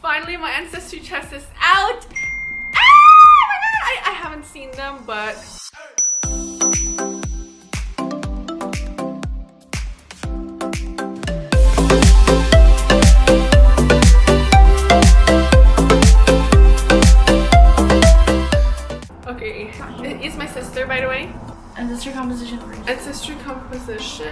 finally my ancestry test is out. Oh my god, I haven't seen them, but okay, it's my sister, by the way. Ancestry composition first. Ancestry composition.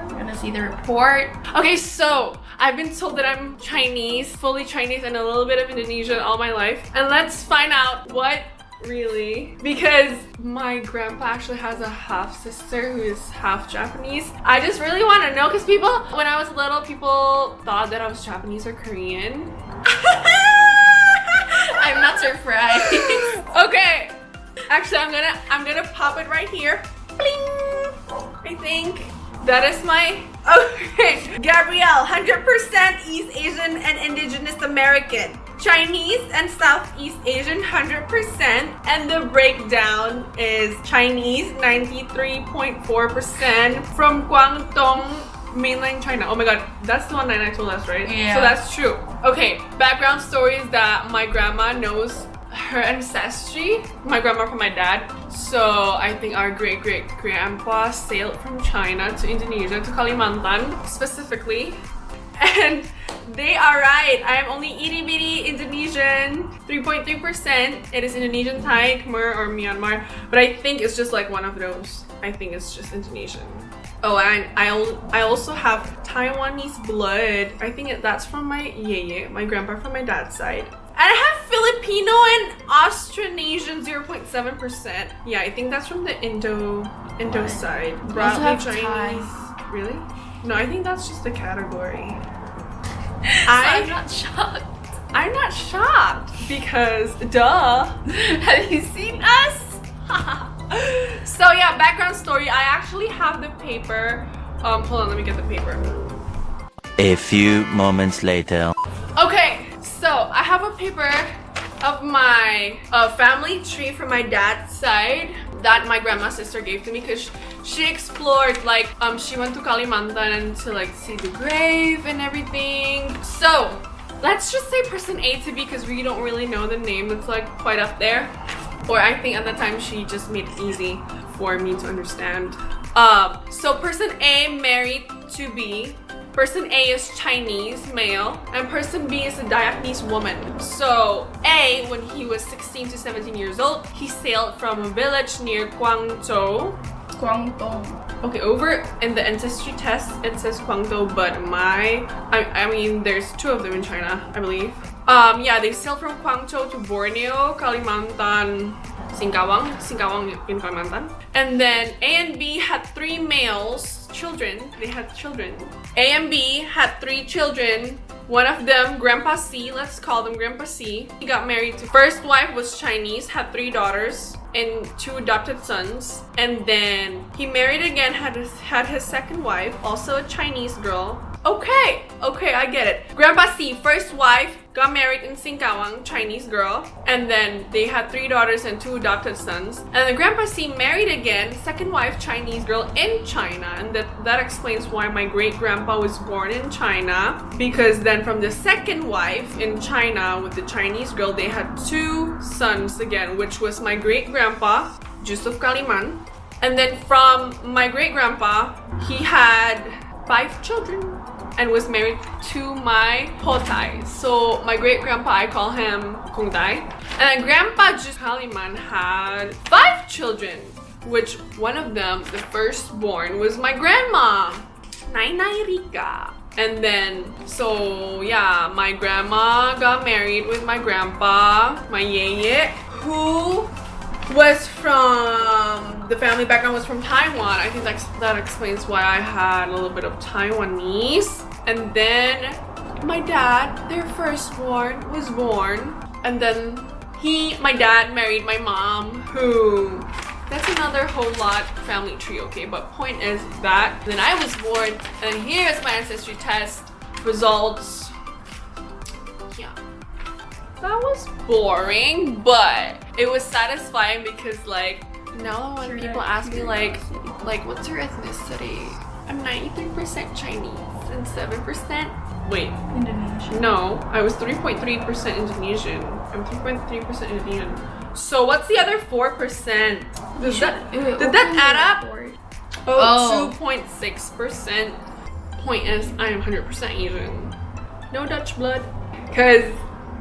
We're gonna see the report. Okay, so I've been told that I'm Chinese, fully Chinese, and a little bit of Indonesian all my life. And let's find out what really, because my grandpa actually has a half sister who is half Japanese. I just really want to know, because people, when I was little, people thought that I was Japanese or Korean. I'm not surprised. Okay. Actually, I'm gonna pop it right here. Bling! I think that is my... Okay. Gabrielle, 100% East Asian and Indigenous American. Chinese and Southeast Asian, 100%. And the breakdown is Chinese, 93.4%. From Guangdong, mainland China. Oh my god, that's the one that I told us, right? Yeah. So that's true. Okay, background story is that my grandma knows her ancestry, my grandma from my dad. So I think our great-great-grandpa sailed from China to Indonesia, to Kalimantan specifically. And they are right. I am only itty-bitty Indonesian, 3.3%. It is Indonesian, Thai, Khmer, or Myanmar. But I think it's just like one of those. I think it's just Indonesian. Oh, and I also have Taiwanese blood. I think that's from my yeye, my grandpa from my dad's side. And I have Filipino and Austronesian, 0.7%. Yeah, I think that's from the Indo side. We also have Chinese. Really? No, I think that's just the category. I'm not shocked. I'm not shocked because duh. Have you seen us? So yeah, background story. I actually have the paper. Hold on, let me get the paper. A few moments later. Okay, so I have a paper of my family tree from my dad's side that my grandma's sister gave to me because she explored, like, she went to Kalimantan to like see the grave and everything. So let's just say person A to B because we don't really know the name. It's like quite up there. Or I think at the time she just made it easy for me to understand. So person A married to B. Person A is Chinese, male, and person B is a Taiwanese woman. So A, when he was 16 to 17 years old, he sailed from a village near Guangzhou. Guangdong. Okay, over in the ancestry test, it says Guangzhou, but I mean, there's two of them in China, I believe. Yeah, they sailed from Guangzhou to Borneo, Kalimantan, Singkawang in Kalimantan. And then A and B had three children. They had children. A and B had three children. One of them, Grandpa C, let's call them Grandpa C. He got married to first wife was Chinese, had 3 daughters and 2 adopted sons. And then he married again, had his second wife, also a Chinese girl. Okay, I get it. Grandpa C, first wife, got married in Singkawang, Chinese girl. And then they had 3 daughters and 2 adopted sons. And then Grandpa C married again, second wife, Chinese girl in China. And that explains why my great-grandpa was born in China. Because then from the second wife in China with the Chinese girl, they had 2 sons again, which was my great-grandpa, Yusuf Kaliman. And then from my great-grandpa, he had 5 children and was married to my Hotai. So my great-grandpa, I call him Kung Tai. And then Grandpa Yusuf Kaliman had 5 children, which one of them, the firstborn, was my grandma, Nainai Rika. And then, so yeah, my grandma got married with my grandpa, my yeye, who was from, the family background was from Taiwan. I think that explains why I had a little bit of Taiwanese. And then my dad, their firstborn, was born. And then my dad married my mom, who, that's another whole lot family tree, okay? But point is that then I was born, and here's my ancestry test results. Yeah. That was boring, but it was satisfying because, like, now when people ask me like what's your ethnicity? I'm 93% Chinese and 7% Indonesian. No, I was 3.3% Indonesian. I'm 3.3% Indonesian. So what's the other 4%? Did that add up? Oh, 2.6%. Point is, I am 100% Asian. No Dutch blood. Cause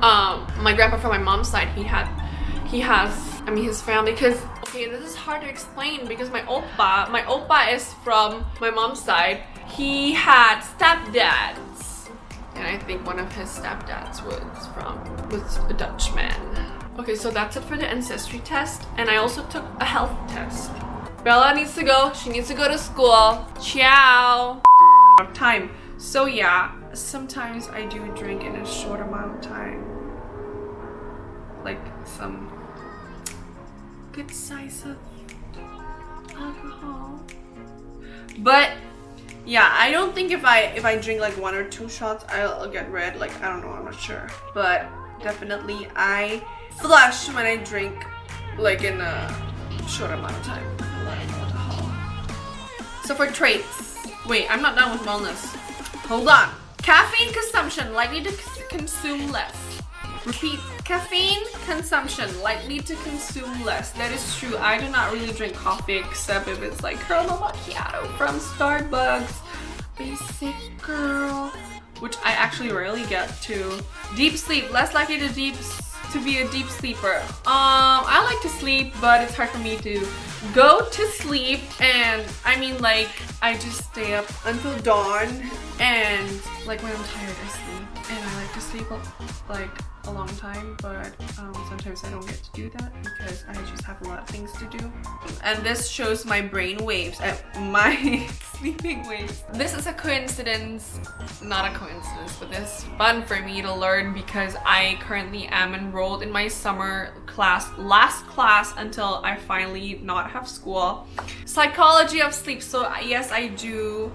my grandpa from my mom's side, he has, I mean his family, cause okay, this is hard to explain because my oppa is from my mom's side. He had stepdads, and I think one of his stepdads was a Dutchman. Okay, so that's it for the ancestry test, and I also took a health test. Bella needs to go. She needs to go to school. Ciao. Time. So yeah, sometimes I do drink in a short amount of time. Like some good size of alcohol. But yeah, I don't think if I drink like 1 or 2 shots, I'll get red. Like, I don't know, I'm not sure. But definitely I flush when I drink like in a short amount of time. A lot of alcohol. So for traits, wait, I'm not done with wellness. Hold on. Caffeine consumption, likely to consume less. Repeat, caffeine consumption, likely to consume less. That is true. I do not really drink coffee except if it's like caramel macchiato from Starbucks. Basic girl. Which I actually rarely get to. Deep sleep, less likely to be a deep sleeper. I like to sleep, but it's hard for me to go to sleep, and I mean like I just stay up until dawn, and like when I'm tired I sleep, and I like to sleep like a long time, but sometimes I don't get to do that because I just have a lot of things to do. And this shows my brain waves, my sleeping waves. This is a coincidence, not a coincidence, but this is fun for me to learn because I currently am enrolled in my summer class, last class until I finally not have school. Psychology of sleep. So yes, I do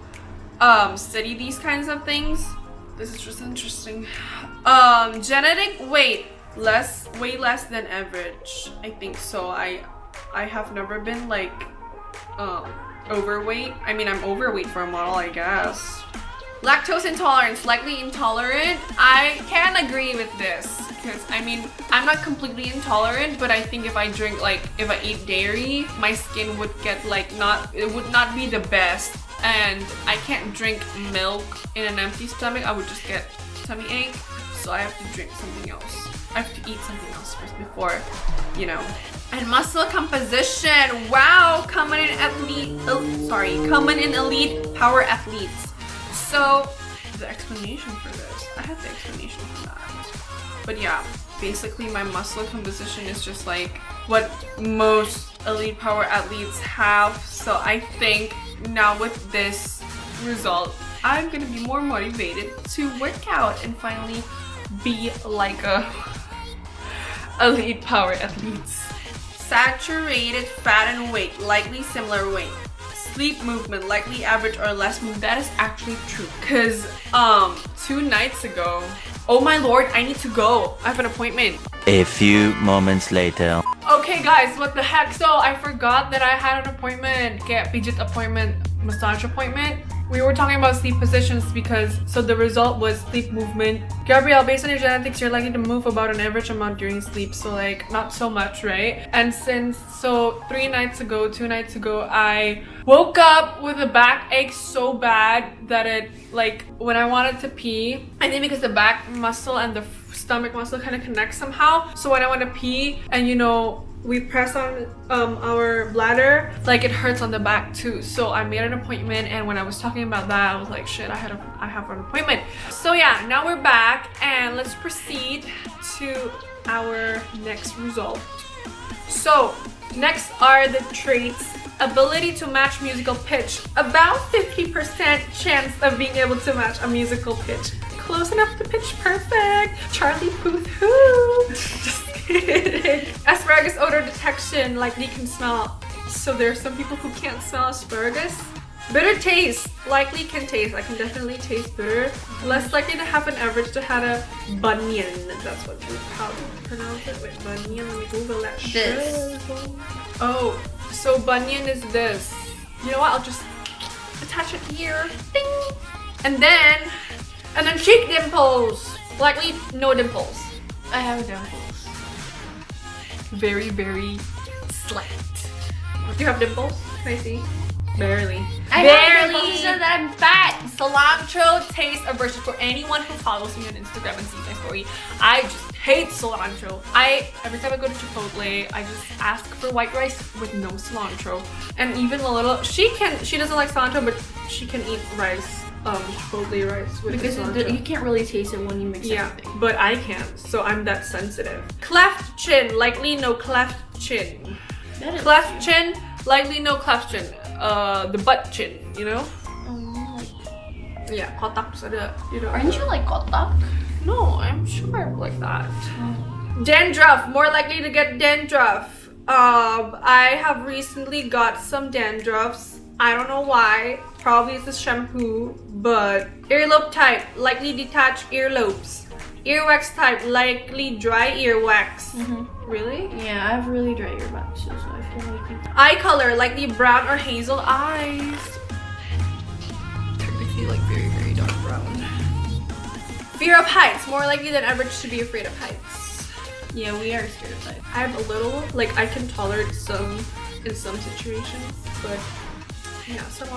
study these kinds of things. This is just interesting. Genetic weight, way less than average. I think so. I have never been like overweight. I mean, I'm overweight for a model, I guess. Lactose intolerance, likely intolerant. I can agree with this because I mean, I'm not completely intolerant, but I think if I drink, like if I eat dairy, my skin would get like it would not be the best. And I can't drink milk in an empty stomach. I would just get tummy ache. So I have to drink something else. I have to eat something else first before, you know. And muscle composition. Wow, common in elite power athletes. So the explanation for this, I have the explanation for that. But yeah, basically my muscle composition is just like what most elite power athletes have. So I think now with this result, I'm gonna be more motivated to work out and finally be like a elite power athletes. Saturated fat and weight, likely similar weight. Sleep movement, likely average or less movement. That is actually true. Cause 2 nights ago, oh my lord, I need to go. I have an appointment. A few moments later. Okay guys, what the heck? So I forgot that I had an appointment, pijit appointment, massage appointment. We were talking about sleep positions because, so the result was sleep movement. Gabrielle, based on your genetics, you're likely to move about an average amount during sleep. So like, not so much, right? And so 2 nights ago, I woke up with a backache so bad that it, like, when I wanted to pee, I think because the back muscle and the stomach muscle kind of connect somehow. So when I want to pee and you know, we press on our bladder, like it hurts on the back too. So I made an appointment, and when I was talking about that, I was like, shit, I have an appointment. So yeah, now we're back and let's proceed to our next result. So next are the traits. Ability to match musical pitch. About 50% chance of being able to match a musical pitch. Close enough to pitch perfect. Charlie Puth, who? Just kidding. Asparagus odor detection, likely can smell. So there are some people who can't smell asparagus. Bitter taste, likely can taste. I can definitely taste bitter. Less likely to have an average to have a bunion. That's what how to pronounce it. Wait, bunion. Let me Google that shit. Oh, so bunion is this. You know what? I'll just attach it here. Ding. And then cheek dimples. Likely no dimples. I have dimples. Very, very Slight. Do you have dimples? Can I see? Barely. I have dimples. It's just that I'm fat. Cilantro tastes aversion for anyone who follows me on Instagram and sees my story. I just hate cilantro. Every time I go to Chipotle, I just ask for white rice with no cilantro. And even a little, she doesn't like cilantro, but she can eat rice, Chipotle rice with Because cilantro. you can't really taste it when you mix everything. But I can't, so I'm that sensitive. Cleft chin, likely no cleft chin. That is Cleft chin, likely no cleft chin. The butt chin, you know? Yeah, kotak terus ada, you know. Aren't you like kotak? No, I'm sure I'm like that. Dandruff, more likely to get dandruff. I have recently got some dandruffs. I don't know why. Probably it's the shampoo, but earlobe type, likely detached earlobes. Earwax type, likely dry earwax. Really? Yeah, I have really dry earwax, so I feel like Eye color, likely brown or hazel eyes. Technically, like very, very dark brown. Fear of heights, more likely than average to be afraid of heights. yeah, we are scared of that. I have a little, like I can tolerate some in some situations, but yeah, some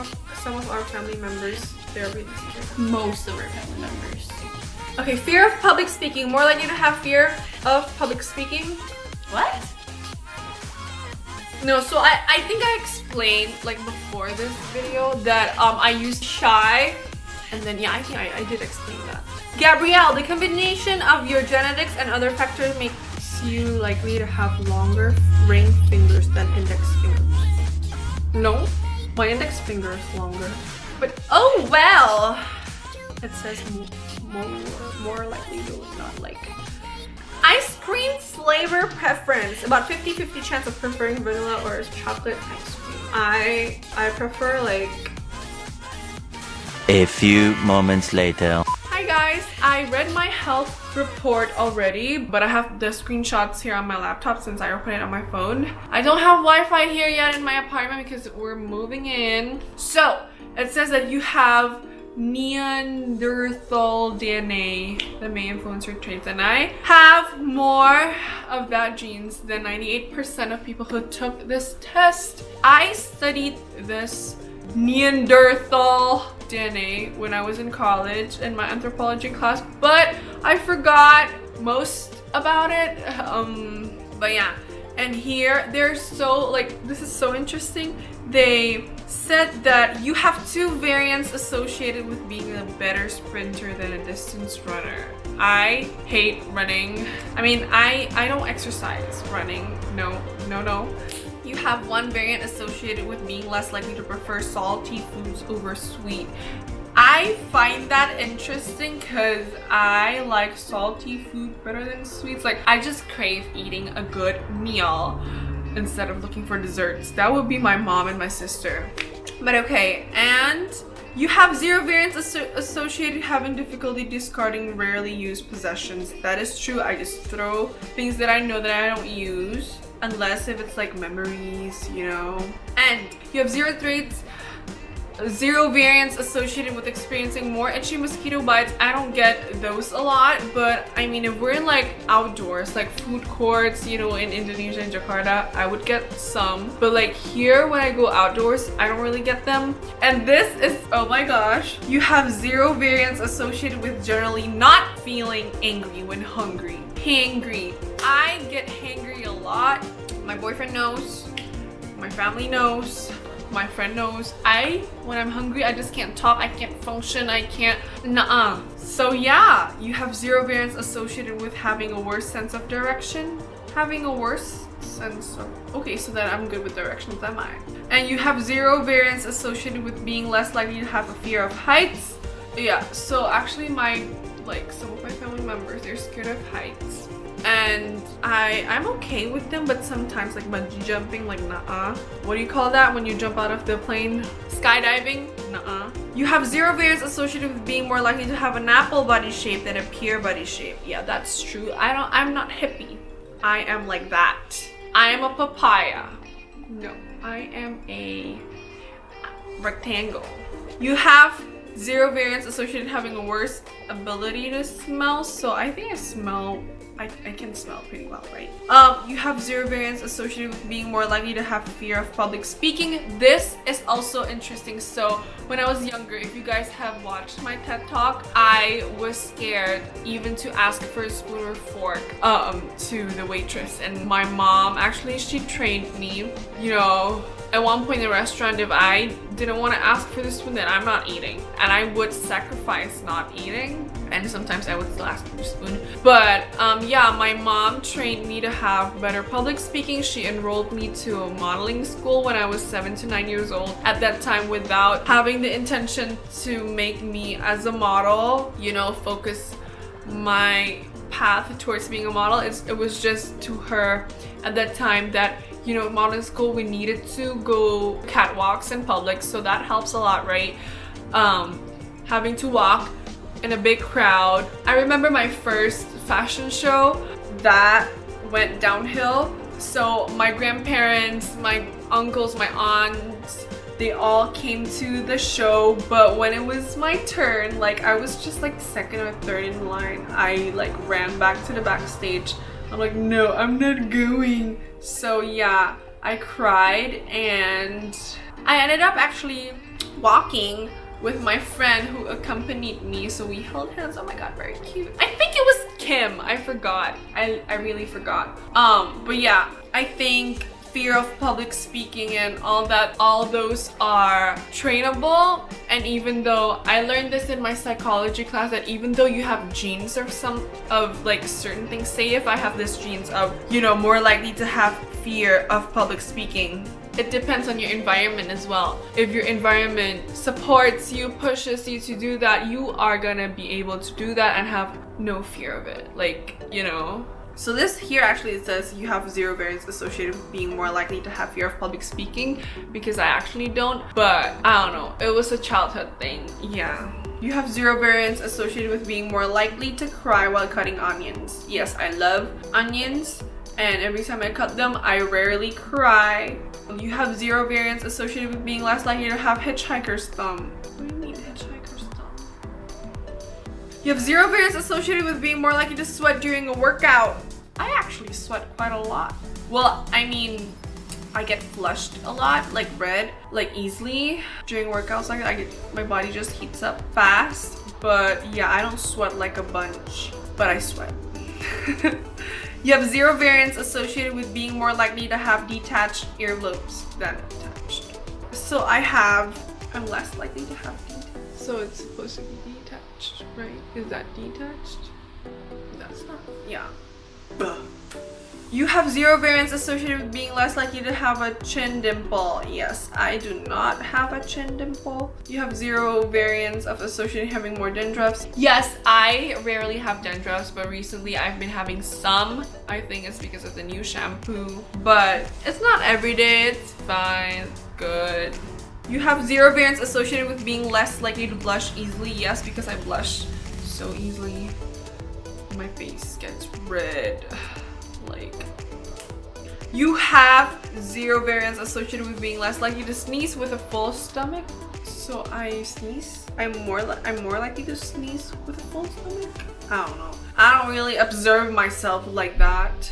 of our family members, they're really scared. Most of our family members. Okay, fear of public speaking, more likely to have fear of public speaking. What? No, so I think I explained like before this video that I used shy, and then yeah, I think I did explain that. Gabrielle, the combination of your genetics and other factors makes you likely to have longer ring fingers than index fingers. No, my index finger is longer. But oh well, it says more likely to not like. Ice cream flavor preference. About 50-50 chance of preferring vanilla or chocolate ice cream. I prefer like... A few moments later. Hi guys, I read my health report already, but I have the screenshots here on my laptop since I opened it on my phone. I don't have Wi-Fi here yet in my apartment because we're moving in. So, it says that you have Neanderthal DNA that may influence your traits, and I have more of that genes than 98% of people who took this test. I studied this Neanderthal DNA when I was in college in my anthropology class, but I forgot most about it. But yeah, and here they're so like, this is so interesting. They said that you have two variants associated with being a better sprinter than a distance runner. I hate running. I mean, I don't exercise running. No. You have one variant associated with being less likely to prefer salty foods over sweet. I find that interesting because I like salty food better than sweets. Like, I just crave eating a good meal instead of looking for desserts. That would be my mom and my sister. But okay, and you have zero variants associated having difficulty discarding rarely used possessions. That is true. I just throw things that I know that I don't use, unless if it's like memories, you know. And you have zero variants associated with experiencing more itchy mosquito bites. I don't get those a lot, but I mean, if we're in like outdoors, like food courts, you know, in Indonesia and Jakarta, I would get some. But like here, when I go outdoors, I don't really get them. And this is, oh my gosh, you have zero variants associated with generally not feeling angry when hungry. Hangry. I get hangry a lot. My boyfriend knows. My family knows. My friend knows. When I'm hungry, I just can't talk, I can't function, I can't, So yeah, you have zero variants associated with having a worse sense of direction. Having a worse sense of, okay, so that I'm good with directions, am I? And you have zero variants associated with being less likely to have a fear of heights. Yeah, so actually some of my family members, they're scared of heights. And I'm okay with them, but sometimes like bungee jumping, like What do you call that when you jump out of the plane? Skydiving? You have zero variants associated with being more likely to have an apple body shape than a pear body shape. Yeah, that's true. I'm not hippie. I am like that. I am a papaya. No, I am a rectangle. You have 0 variants associated with having a worse ability to smell. So I think I can smell pretty well, right? You have 0 variants associated with being more likely to have fear of public speaking. This is also interesting. So when I was younger, if you guys have watched my TED Talk, I was scared even to ask for a spoon or fork to the waitress. And my mom, actually, she trained me, you know, at one point in the restaurant, if I didn't want to ask for the spoon, then I'm not eating. And I would sacrifice not eating. And sometimes I would still ask for the spoon. But yeah, my mom trained me to have better public speaking. She enrolled me to a modeling school when I was 7 to 9 years old. At that time, without having the intention to make me as a model, you know, focus my path towards being a model. It was just to her at that time that, you know, modeling school, we needed to go catwalks in public, so that helps a lot, right? Having to walk in a big crowd. I remember my first fashion show that went downhill. So my grandparents, my uncles, my aunts, they all came to the show, but when it was my turn, like I was just like second or third in line, I like ran back to the backstage. I'm like, no, I'm not going. So yeah, I cried and I ended up actually walking with my friend who accompanied me. So we held hands. Oh my god, very cute. I think it was Kim. I forgot. I really forgot. But yeah, I think fear of public speaking and all that, all those are trainable. And even though I learned this in my psychology class, that even though you have genes of some of like certain things, say if I have this genes of, you know, more likely to have fear of public speaking, it depends on your environment as well. If your environment supports you, pushes you to do that, you are gonna be able to do that and have no fear of it, like, you know. So this here actually, it says you have 0 variants associated with being more likely to have fear of public speaking, because I actually don't, but I don't know, it was a childhood thing. Yeah. You have 0 variants associated with being more likely to cry while cutting onions. Yes, I love onions, and every time I cut them, I rarely cry. You have 0 variants associated with being less likely to have hitchhiker's thumb. What do you mean hitchhiker's thumb? You have 0 variants associated with being more likely to sweat during a workout. I actually sweat quite a lot. Well, I mean, I get flushed a lot, like red, like easily during workouts. Like my body just heats up fast. But yeah, I don't sweat like a bunch, but I sweat. You have 0 variants associated with being more likely to have detached earlobes than attached. So I'm less likely to have detached. So it's supposed to be detached, right? Is that detached? That's not, yeah. Buh. You have 0 variants associated with being less likely to have a chin dimple. Yes, I do not have a chin dimple. You have 0 variants of associated having more dandruffs. Yes, I rarely have dandruffs, but recently I've been having some. I think it's because of the new shampoo, but it's not every day. It's fine, it's good. You have 0 variants associated with being less likely to blush easily. Yes, because I blush so easily. My face gets red. Like, you have 0 variants associated with being less likely to sneeze with a full stomach. So I sneeze. I'm more likely to sneeze with a full stomach. I don't know. I don't really observe myself like that.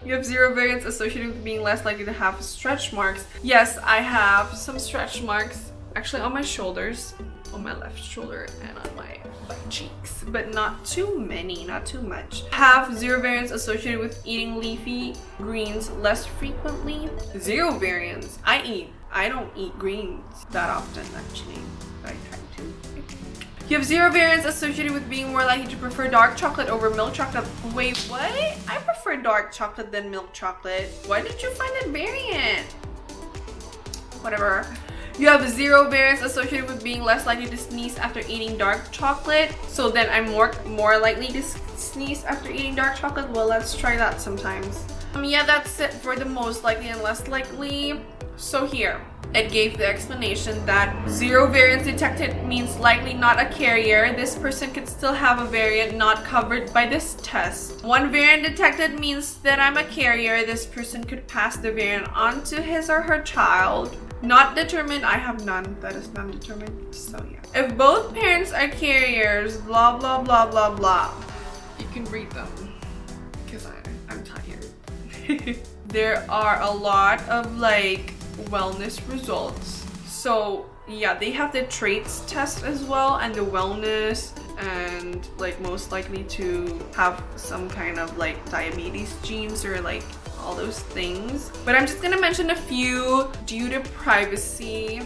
You have 0 variants associated with being less likely to have stretch marks. Yes, I have some stretch marks, actually on my shoulders, on my left shoulder, and on my butt cheeks, but not too many, not too much. Have 0 variants associated with eating leafy greens less frequently. 0 variants. I don't eat greens that often actually, but I try to. You have 0 variants associated with being more likely to prefer dark chocolate over milk chocolate. Wait, what? I prefer dark chocolate than milk chocolate. Why did you find that variant? Whatever. You have 0 variants associated with being less likely to sneeze after eating dark chocolate. So then I'm more likely to sneeze after eating dark chocolate. Well, let's try that sometimes. Yeah, that's it for the most likely and less likely. So here, it gave the explanation that 0 variants detected means likely not a carrier. This person could still have a variant not covered by this test. 1 variant detected means that I'm a carrier. This person could pass the variant on to his or her child. Not determined, I have none. That is non-determined, so yeah. If both parents are carriers, blah, blah, blah, blah, blah. You can read them, because I'm tired. There are a lot of like wellness results. So yeah, they have the traits test as well, and the wellness, and like most likely to have some kind of like diabetes genes or like all those things. But I'm just gonna mention a few due to privacy.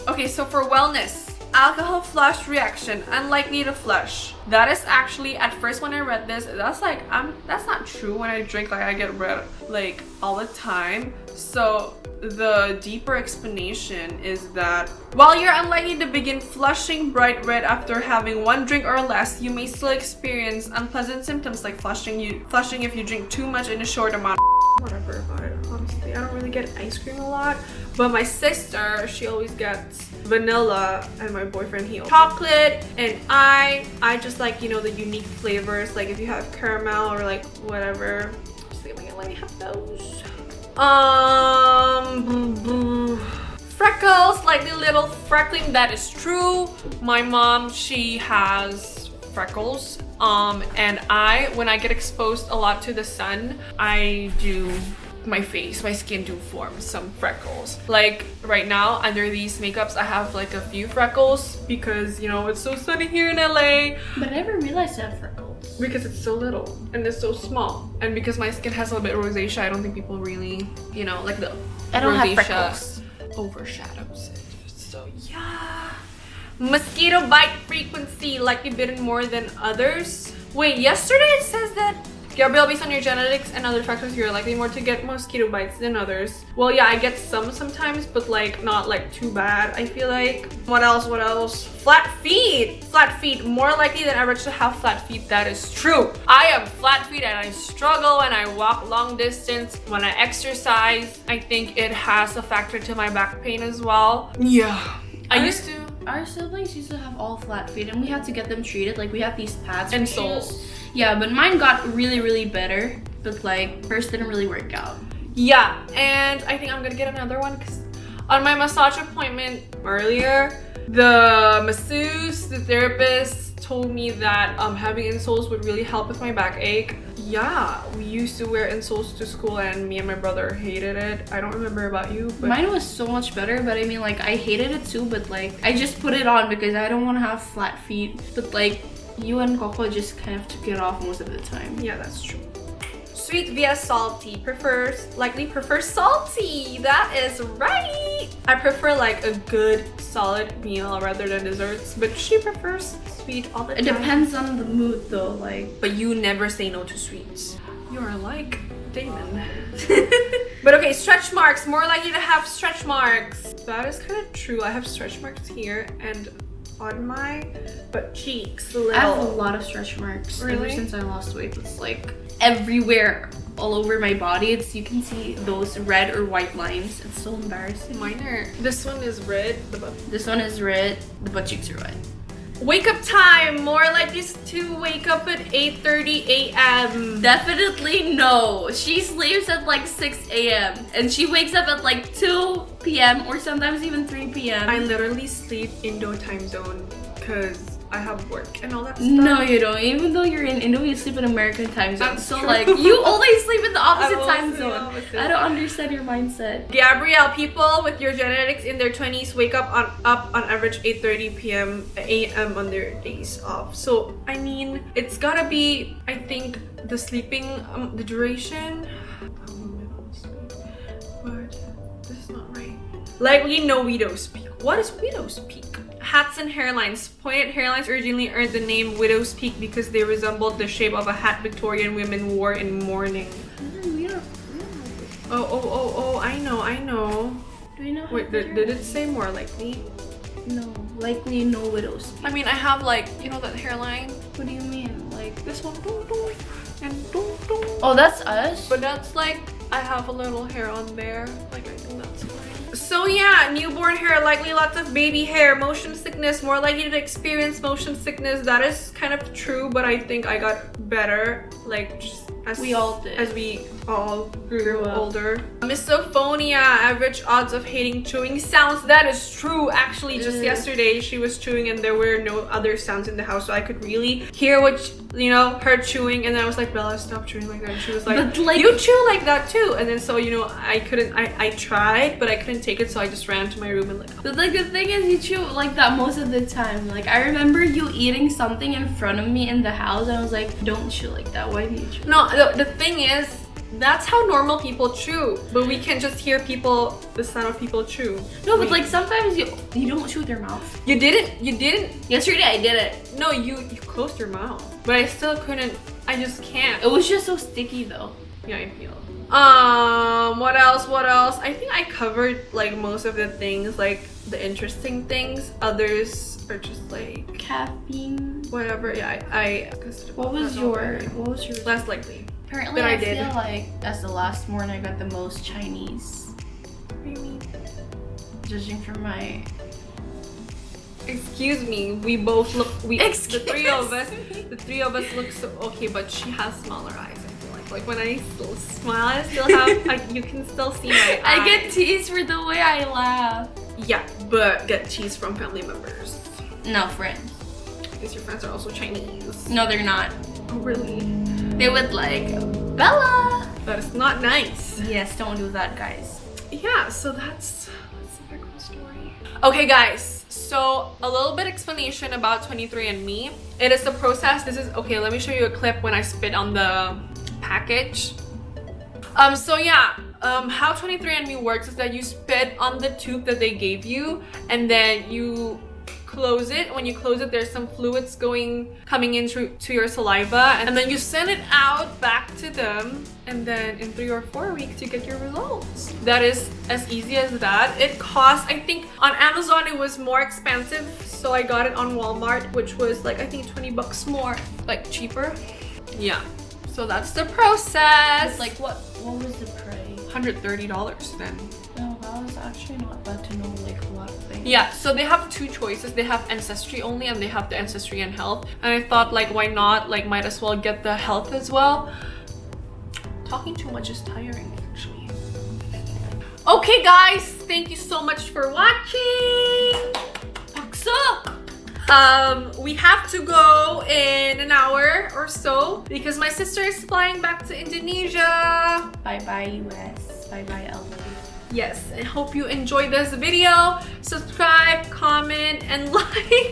Okay, so for wellness, alcohol flush reaction, unlikely to flush. That is actually, at first when I read this, that's like, that's not true. When I drink, like I get red like all the time. So the deeper explanation is that while you're unlikely to begin flushing bright red after having one drink or less, you may still experience unpleasant symptoms like flushing if you drink too much in a short amount. Whatever about it, honestly. I don't really get ice cream a lot, but my sister, she always gets vanilla, and my boyfriend, he chocolate, and I just like, you know, the unique flavors, like if you have caramel or like whatever. Just let me have those. Freckles, like the little freckling, that is true. My mom, she has freckles, and when I get exposed a lot to the sun, my skin do form some freckles. Like right now under these makeups, I have like a few freckles because, you know, it's so sunny here in LA. But I never realized I have freckles. Because it's so little and it's so small, and because my skin has a little bit of rosacea, I don't think people really, you know, like the I don't have rosacea freckles. overshadows it. So yeah. Mosquito bite frequency, likely bitten more than others. Wait, yesterday it says that Gabrielle, based on your genetics and other factors, you're likely more to get mosquito bites than others. Well, yeah, I get some sometimes, but like not like too bad, I feel like. What else? Flat feet, more likely than average to have flat feet. That is true. I am flat feet and I struggle when I walk long distance. When I exercise, I think it has a factor to my back pain as well. Yeah. Our siblings used to have all flat feet, and we had to get them treated. Like, we have these pads and for soles. shoes. Yeah, but mine got really, really better, but like hers didn't really work out. Yeah, and I think I'm gonna get another one because on my massage appointment earlier, the masseuse, the therapist, told me that having insoles would really help with my backache. Yeah, we used to wear insoles to school, and me and my brother hated it. I don't remember about you, but mine was so much better. But I mean, like, I hated it too, but like I just put it on because I don't want to have flat feet. But like, you and Coco just kind of took it off most of the time. Yeah, that's true. Sweet via salty, likely prefers salty. That is right. I prefer like a good solid meal rather than desserts, but she prefers sweet all the time. It depends on the mood though, like. But you never say no to sweets. You're like Damon. But okay, stretch marks, more likely to have stretch marks. That is kind of true. I have stretch marks here and on my butt cheeks. I have a lot of stretch marks. Really? Ever since I lost weight. It's like everywhere, all over my body. You can see those red or white lines. It's so embarrassing. Mine are. This one is red. This one is red. The butt cheeks are white. Wake up time, more likely to wake up at 8:30 a.m. Definitely no. She sleeps at like 6 a.m. and she wakes up at like 2 p.m. or sometimes even 3 p.m. I literally sleep Indo time zone because I have work and all that stuff. No, you don't. Even though you're in Indo, you sleep in American time zone. That's so true. like, you only sleep in the opposite time zone. Opposite. I don't understand your mindset. Gabrielle, people with your genetics in their 20s wake up on average 8:30 a.m. on their days off. So I mean, it's gotta be, I think, the sleeping, the duration. But this is not right. Likely no widow's peak. What is widow's peak? Hats and hairlines. Pointed hairlines originally earned the name widow's peak because they resembled the shape of a hat Victorian women wore in mourning. Oh, I know. Do you know? Wait, did it say more likely? No, likely no widow's peak. I mean, I have like, you know that hairline? What do you mean? Like This one, and dong. Oh, that's us? But that's like, I have a little hair on there. Like, I think that's fine. So yeah, newborn hair, likely lots of baby hair, motion sickness, more likely to experience motion sickness. That is kind of true, but I think I got better, like just as we all did. As we all grew up. older. Misophonia, average odds of hating chewing sounds. That is true. Actually, just yesterday she was chewing and there were no other sounds in the house, so I could really hear what her chewing. And then I was like, Bella, stop chewing like that. And she was like, you chew like that too. And then so I couldn't. I tried, but I couldn't take it, so I just ran to my room and like. But like the thing is, you chew like that most of the time. Like I remember you eating something in front of me in the house, and I was like, don't chew like that. Why do you chew? No, the thing is, that's how normal people chew, but we can just hear the sound of people chew. No, but like sometimes you don't chew with your mouth. You didn't. Yesterday I did it. No, you closed your mouth, but I still couldn't. I just can't. It was just so sticky though. Yeah, I feel. What else? I think I covered like most of the things, like the interesting things. Others are just like caffeine, whatever. Yeah, I what was your less likely? Apparently, I feel like as the last morning I got the most Chinese. What do you mean? Judging from my. Excuse me. We both look. The three of us look so okay, but she has smaller eyes. I feel like when I still smile, I still have. You can still see my eyes. I get teased for the way I laugh. Yeah, but get teased from family members. No, friends. Because your friends are also Chinese. No, they're not. Oh, really? They would like, Bella! That is not nice. Yes, don't do that, guys. Yeah, so that's the Freckles story. Okay, guys. So a little bit explanation about 23andMe. It is the process. Okay, let me show you a clip when I spit on the package. So yeah, how 23andMe works is that you spit on the tube that they gave you, and then you close it. When you close it, there's some fluids coming into your saliva, and then you send it out back to them, and then in 3 or 4 weeks you get your results. That is as easy as that. It costs, I think on Amazon it was more expensive, so I got it on Walmart, which was like I think 20 bucks more, like cheaper. Yeah, so that's the process. It's like what was the price? $130 then. No, that was actually not bad to know like a lot of things. Yeah, so they have 2 choices. They have Ancestry only, and they have the Ancestry and Health. And I thought, like, why not? Like, might as well get the Health as well. Talking too much is tiring, actually. Okay, guys, thank you so much for watching. Paksa! We have to go in an hour or so because my sister is flying back to Indonesia. Bye-bye, US. Bye-bye, LA. Yes, I hope you enjoyed this video. Subscribe, comment, and like.